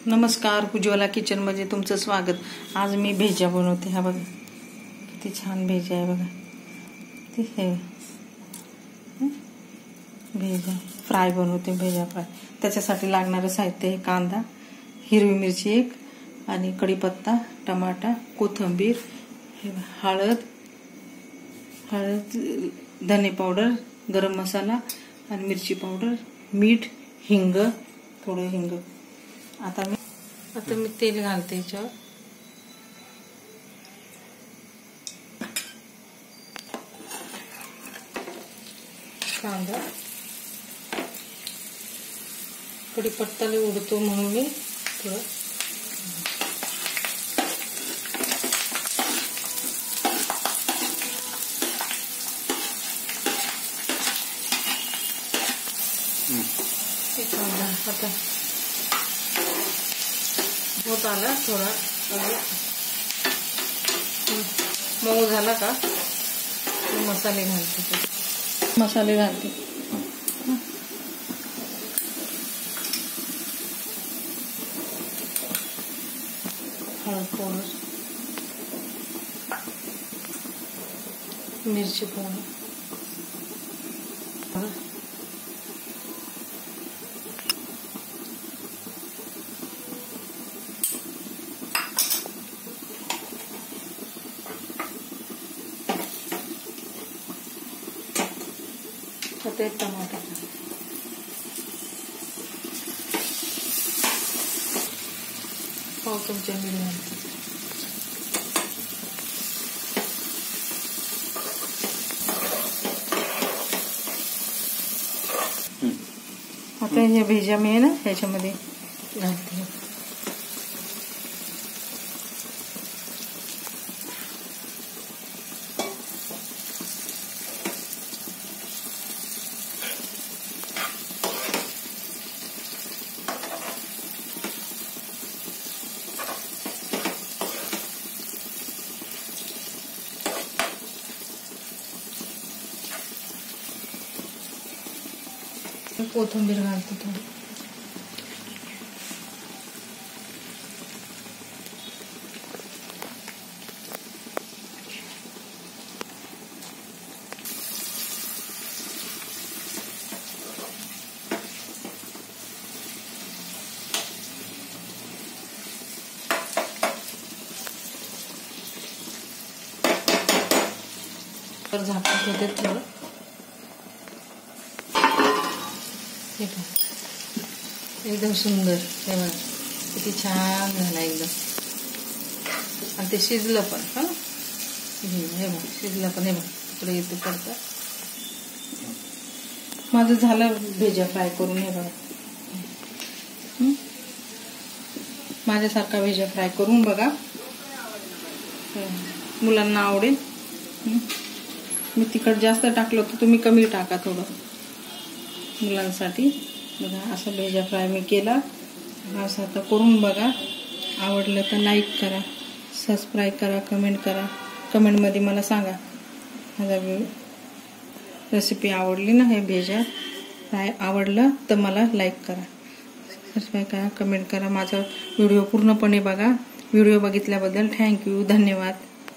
नमस्कार, उज्ज्वला किचन मध्ये तुमचं स्वागत। आज मी भेजा बनवते। हा बघा किती छान भेजा आहे बघा। ठीक आहे, भेजा फ्राय बनवते, भेजा फ्राय। त्याच्यासाठी लागणारे साहित्य: कांदा, हिरवी मिरची एक आणि कढीपत्ता, टमाटा, कोथिंबीर, हळद, धने पावडर, गरम मसाला आणि मिरची पावडर, मीठ, हिंग, थोडं हिंग। आता मी तेल घालते याच्यावर। कांदा, कढीपत्ताला उडतो म्हणून मी थोडं आता होत आला, थोडा मऊ झाला का मसाले घालते। हळद पावडर, मिरची पावडर, आता एक टमाटा, पाव चमचा मीठ घालते। आता हे भेजा मी आहे ना ह्याच्यामध्ये घालते। कोथिंबीर घालते थोडी। तर झाकून ठेवते थोडं। एकदम सुंदर, हे बघा किती छान झाला एकदम। आणि ते शिजलं पण। हे बघा शिजलं पण, हे बघा इकडे येते पडतं। माझं झालं भेजा फ्राय करून। हे बघा माझ्यासारखा भेजा फ्राय करून बघा, मुलांना आवडेल। मी तिखट जास्त टाकलं तर तुम्ही कमी टाका थोडं मुलांसाठी। बघा असं भेजा फ्राय मी केला। असं आता करून बघा, आवडलं तर लाईक करा, सबस्क्राईब करा, कमेंट करा। कमेंटमध्ये मला सांगा माझा रेसिपी आवडली ना, हे भेजा फ्राय आवडलं तर मला लाईक करा, सबस्क्राईब करा, कमेंट करा। माझा व्हिडिओ पूर्णपणे बघा। व्हिडिओ बघितल्याबद्दल थँक्यू, धन्यवाद।